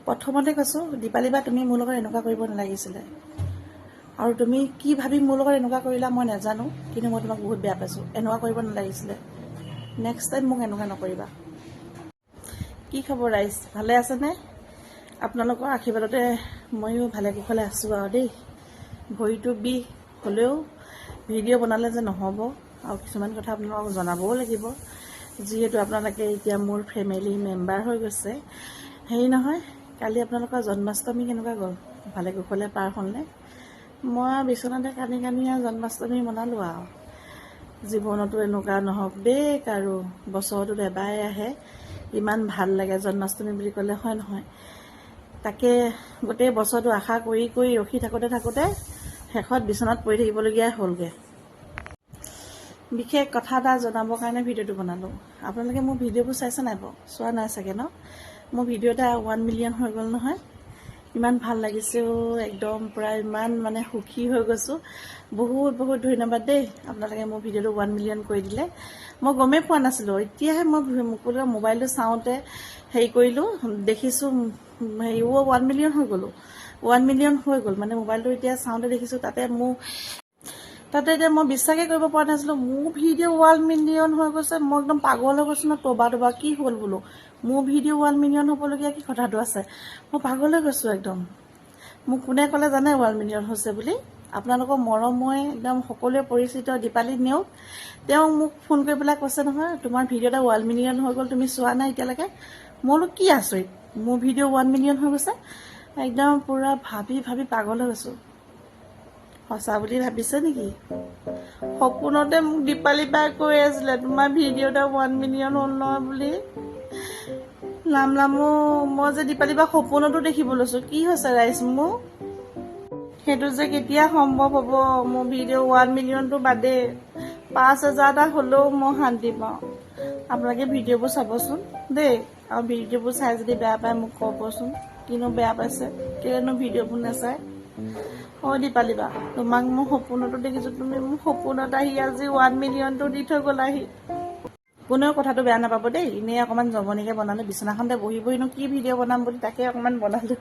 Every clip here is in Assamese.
প্ৰথমতে কৈছোঁ দীপালী বা তুমি মোৰ লগত এনেকুৱা কৰিব নালাগিছিলে আৰু তুমি কি ভাবি মোৰ লগত এনেকুৱা কৰিলা মই নাজানো কিন্তু মই তোমাক বহুত বেয়া পাইছোঁ এনেকুৱা কৰিব নালাগিছিলে নেক্সট টাইম মোক এনেকুৱা নকৰিবা কি খবৰ ৰাইজ ভালে আছেনে আপোনালোকৰ আশীৰ্বাদতে ময়ো ভালে কুশলে আছোঁ আৰু দেই ভৰিটো বিষ হ'লেও ভিডিঅ' বনালে যে নহ'ব আৰু কিছুমান কথা আপোনালোকক জনাবও লাগিব যিহেতু আপোনালোকে এতিয়া মোৰ ফেমিলি মেম্বাৰ হৈ গৈছে হেৰি নহয় কালি আপোনালোকৰ জন্মাষ্টমী কেনেকুৱা গ'ল ভালে কুশলে পাৰ হ'লনে মই বিচনাতে কান্দি কান্দি জন্মাষ্টমী মনালোঁ আৰু জীৱনতো এনেকুৱা নহওক দেই আৰু বছৰটোত এবাৰে আহে ইমান ভাল লাগে জন্মাষ্টমী বুলি ক'লে হয় নহয় তাকে গোটেই বছৰটো আশা কৰি কৰি ৰখি থাকোঁতে শেষত বিচনাত পৰি থাকিবলগীয়া হ'লগৈ বিশেষ কথা এটা জনাবৰ কাৰণে ভিডিঅ'টো বনালোঁ আপোনালোকে মোৰ ভিডিঅ'বোৰ চাইছে নাই বাৰু চোৱা নাই চাগে ন মোৰ ভিডিঅ' এটা 1 মিলিয়ন হৈ গ'ল নহয় ইমান ভাল লাগিছে একদম পূৰা ইমান মানে সুখী হৈ গৈছোঁ বহুত বহুত ধন্যবাদ দেই আপোনালোকে মোৰ ভিডিঅ'টো 1 মিলিয়ন কৰি দিলে মই গমেই পোৱা নাছিলোঁ এতিয়াহে মই মোবাইলটো চাওঁতে হেৰি কৰিলোঁ দেখিছোঁ হেৰি 1 মিলিয়ন হৈ গ'লোঁ 1 মিলিয়ন হৈ গ'ল মানে মোবাইলটো এতিয়া চাওঁতে দেখিছোঁ তাতে এতিয়া মই বিশ্বাসেই কৰিব পৰা নাছিলোঁ মোৰ ভিডিঅ' 1 মিলিয়ন হৈ গৈছে মই একদম পাগল হৈ গৈছোঁ ন তবা কি হ'ল বোলো মোৰ ভিডিঅ' 1 মিলিয়ন হ'বলগীয়া কি কথাটো আছে মই পাগল হৈ গৈছোঁ একদম মোক কোনে ক'লে জানে 1 মিলিয়ন হৈছে বুলি আপোনালোকৰ মৰমৰে একদম সকলোৱে পৰিচিত দীপালী নেওগ তেওঁ মোক ফোন কৰি পেলাই কৈছে নহয় তোমাৰ ভিডিঅ' এটা 1 মিলিয়ন হৈ গ'ল তুমি চোৱা নাই এতিয়ালৈকে মই বোলো কি আচৰিত মোৰ ভিডিঅ' 1 মিলিয়ন হৈ গৈছে একদম পূৰা ভাবি পাগল হৈ গৈছোঁ সঁচা বুলি ভাবিছে নেকি সপোনতে মোক দীপালী বাই কৈ আছিলে তোমাৰ ভিডিঅ' এটা 1 মিলিয়ন হ'ল নহয় বুলি নামো মই যে দীপালী বা সপোনতো দেখিব লৈছোঁ কি হৈছে ৰাইজ মোৰ সেইটো যে কেতিয়া সম্ভৱ হ'ব মোৰ ভিডিঅ' 1 মিলিয়নটো বাদেই 5,000টা হ'লেও মই শান্তি পাওঁ আপোনালোকে ভিডিঅ'বোৰ চাবচোন দেই আৰু ভিডিঅ'বোৰ চাই যদি বেয়া পায় মোক ক'বচোন কিনো বেয়া পাইছে কেলেনো ভিডিঅ'বোৰ নাচায় হয় দীপালী বা তোমাক মই সপোনতো দেখিছোঁ তুমি মোক সপোনত আহি আজি 1 মিলিয়নটো দি থৈ গ'লাহি কোনেও কথাটো বেয়া নাপাব দেই এনেই অকণমান জমনিকৈ বনালোঁ বিচনাখনতে বহিনো কি ভিডিঅ' বনাম বুলি তাকে অকণমান বনালোঁ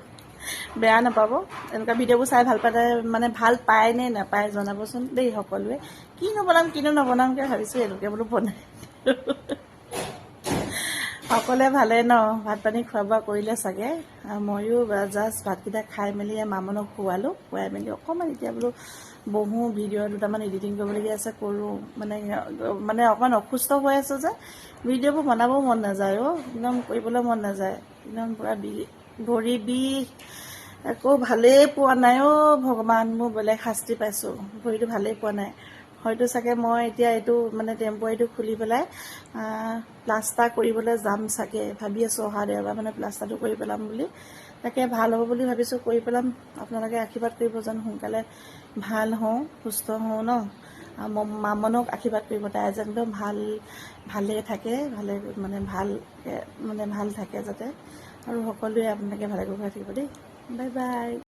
বেয়া নাপাব এনেকুৱা ভিডিঅ'বোৰ চাই ভাল পালে মানে ভাল পায় নে নাপায় জনাবচোন দেই সকলোৱে কিনো নবনামকৈ ভাবিছোঁ এনেকৈ বোলো বনাই সকলোৱে ভালে ন ভাত পানী খোৱা বোৱা কৰিলে চাগে ময়ো জাষ্ট ভাতকেইটা খাই মেলি মামনক খুৱালোঁ খুৱাই মেলি অকণমান এতিয়া বোলো বহোঁ ভিডিঅ' দুটামান এডিটিং কৰিবলগীয়া আছে কৰোঁ মানে অকণমান অসুস্থ হৈ আছোঁ যে ভিডিঅ'বোৰ বনাবও মন নাযায় একদম কৰিবলৈ মন নাযায় একদম পূৰা ভৰি বিষ একো ভালেই পোৱা নাই ভগৱান মোৰ বেলেগ শাস্তি পাইছোঁ ভৰিটো ভালেই পোৱা নাই হয়তো চাগে মই এতিয়া এইটো মানে টেম্প'ৰাৰীটো খুলি পেলাই প্লাষ্টাৰ কৰিবলৈ যাম চাগে ভাবি আছোঁ অহা দেওবাৰ মানে প্লাষ্টাৰটো কৰি পেলাম বুলি তাকে ভাল হ'ব বুলি ভাবিছোঁ কৰি পেলাম আপোনালোকে আশীৰ্বাদ কৰিব যেন সোনকালে ভাল হওঁ সুস্থ হওঁ ন মামনক আশীৰ্বাদ কৰিব তাই যেন একদম ভালে থাকে ভাল থাকে যাতে আৰু সকলোৱে আপোনালোকে ভালে থাকিব দেই বাই বাই